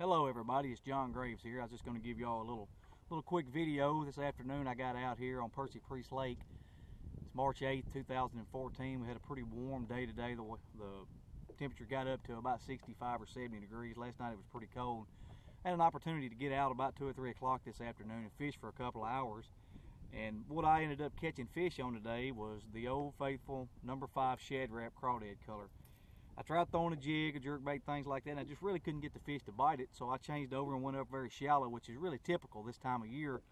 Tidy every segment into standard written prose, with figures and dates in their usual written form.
Hello everybody, it's John Graves here. I was just going to give y'all a little quick video this afternoon. I got out here on Percy Lake. It's March 8th, 2014. We had a pretty warm day today. The temperature got up to about 65 or 70 degrees. Last night it was pretty cold. I had an opportunity to get out about 2 or 3 o'clock this afternoon and fish for a couple of hours. And what I ended up catching fish on today was the old faithful number 5 shad wrap crawdad color. I tried throwing a jig, a jerkbait, things like that, and I just really couldn't get the fish to bite it, so I changed over and went up very shallow, which is really typical this time of year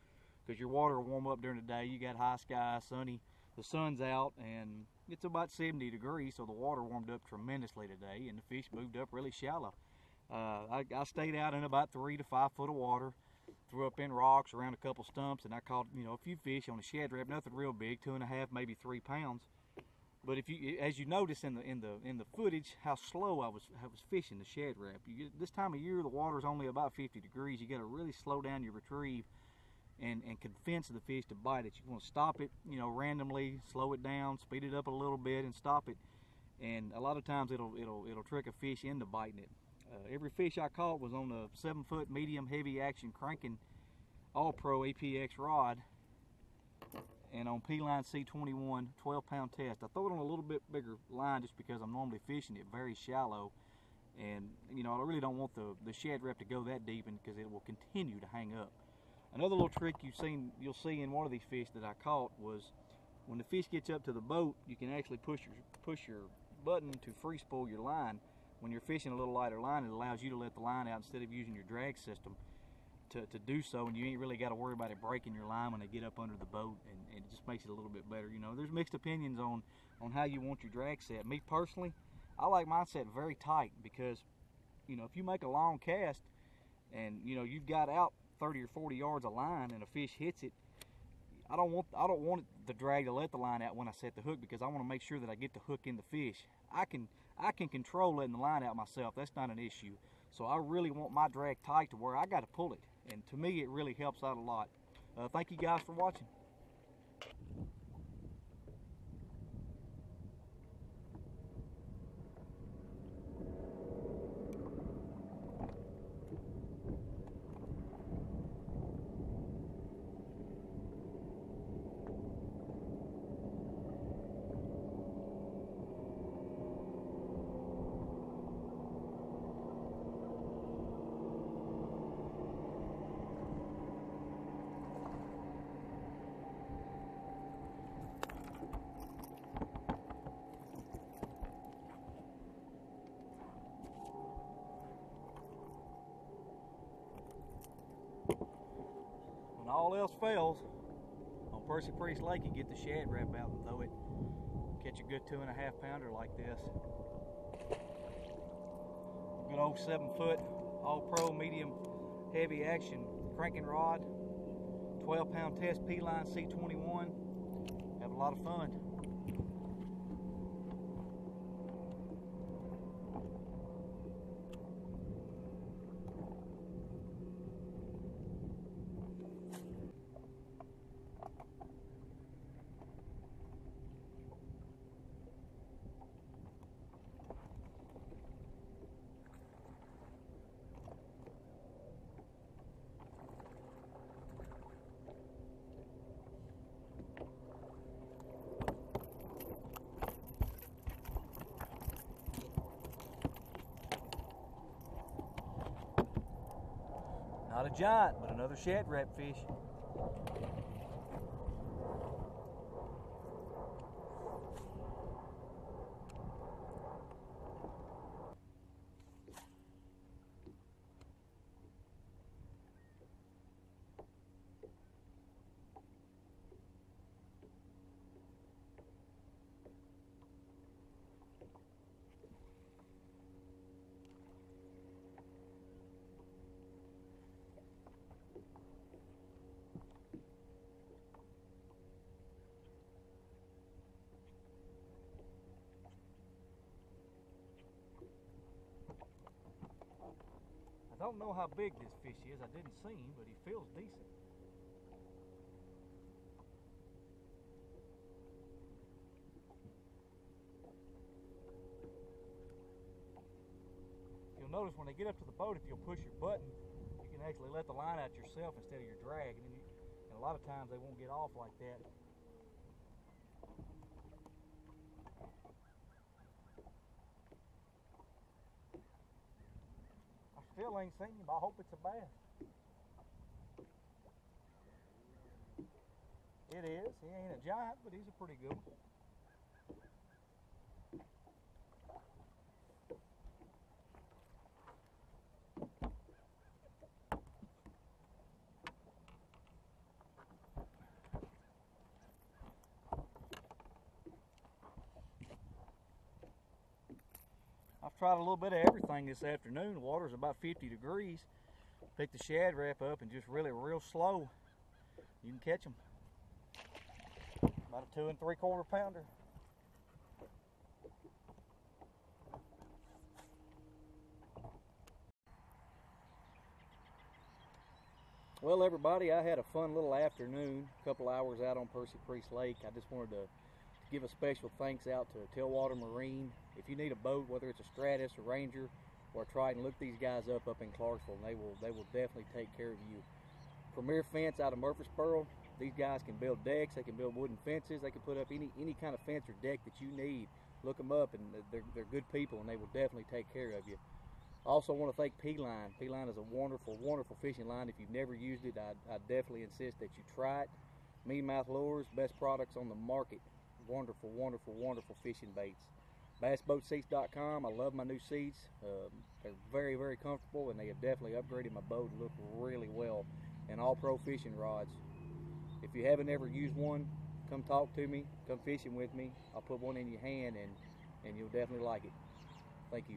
because your water will warm up during the day. You got high sky, sunny, the sun's out, and it's about 70 degrees, so the water warmed up tremendously today, and the fish moved up really shallow. I stayed out in about 3 to 5 foot of water, threw up in rocks around a couple stumps, and I caught a few fish on a shad wrap, nothing real big, 2.5, maybe 3 pounds. But if you, as you notice in the footage, how slow I was fishing the shad wrap. This time of year, the water's only about 50 degrees. You got to really slow down your retrieve and convince the fish to bite it. You want to stop it, randomly, slow it down, speed it up a little bit, and stop it. And a lot of times it'll trick a fish into biting it. Every fish I caught was on a 7-foot medium heavy action cranking All Pro APX rod, and on P-line C21 12-pound test. I throw it on a little bit bigger line just because I'm normally fishing it very shallow, and I really don't want the shad wrap to go that deep because it will continue to hang up. Another little trick you'll see in one of these fish that I caught was when the fish gets up to the boat, you can actually push your button to free spool your line. When you're fishing a little lighter line, it allows you to let the line out instead of using your drag system to do so, and you ain't really got to worry about it breaking your line when they get up under the boat, and it just makes it a little bit better. There's mixed opinions on how you want your drag set. Me personally, I like mine set very tight because if you make a long cast and you've got out 30 or 40 yards of line and a fish hits it, I don't want the drag to let the line out when I set the hook, because I want to make sure that I get the hook in the fish. I can control letting the line out myself. That's not an issue. So I really want my drag tight to where I got to pull it, and to me it really helps out a lot. Thank you guys for watching. When all else fails, on Percy Lake, you get the shad wrap out and throw it. Catch a good 2.5 pounder like this. Good old 7-foot All Pro medium heavy action cranking rod, 12-pound test P-line C21. Have a lot of fun. Not a giant, but another shad wrap fish. I don't know how big this fish is. I didn't see him, but he feels decent. You'll notice notice when they get up to the boat, if you'll push your button, you can actually let the line out yourself instead of your drag, and a lot of times they won't get off like that. I still ain't seen him, but I hope it's a bass. It is. He ain't a giant, but he's a pretty good one. I've tried a little bit of everything this afternoon. The water's about 50 degrees. Pick the Shad wrap up and just really real slow. You can catch them. About a 2 3/4 pounder. Well, everybody, I had a fun little afternoon, a couple hours out on Percy Lake. I just wanted to give a special thanks out to Tailwater Marine. If you need a boat, whether it's a Stratus, a Ranger, or a Triton, look these guys up in Clarksville, and they will definitely take care of you. Premier Fence out of Murfreesboro. These guys can build decks, they can build wooden fences, they can put up any kind of fence or deck that you need. Look them up, and they're good people, and they will definitely take care of you. I also want to thank P-Line. P-Line is a wonderful, wonderful fishing line. If you've never used it, I definitely insist that you try it. Mean Mouth Lures, best products on the market. Wonderful, wonderful, wonderful fishing baits. BassBoatSeats.com. I love my new seats. They're very, very comfortable, and they have definitely upgraded my boat and look really well. And All Pro fishing rods. If you haven't ever used one, come talk to me. Come fishing with me. I'll put one in your hand, and you'll definitely like it. Thank you.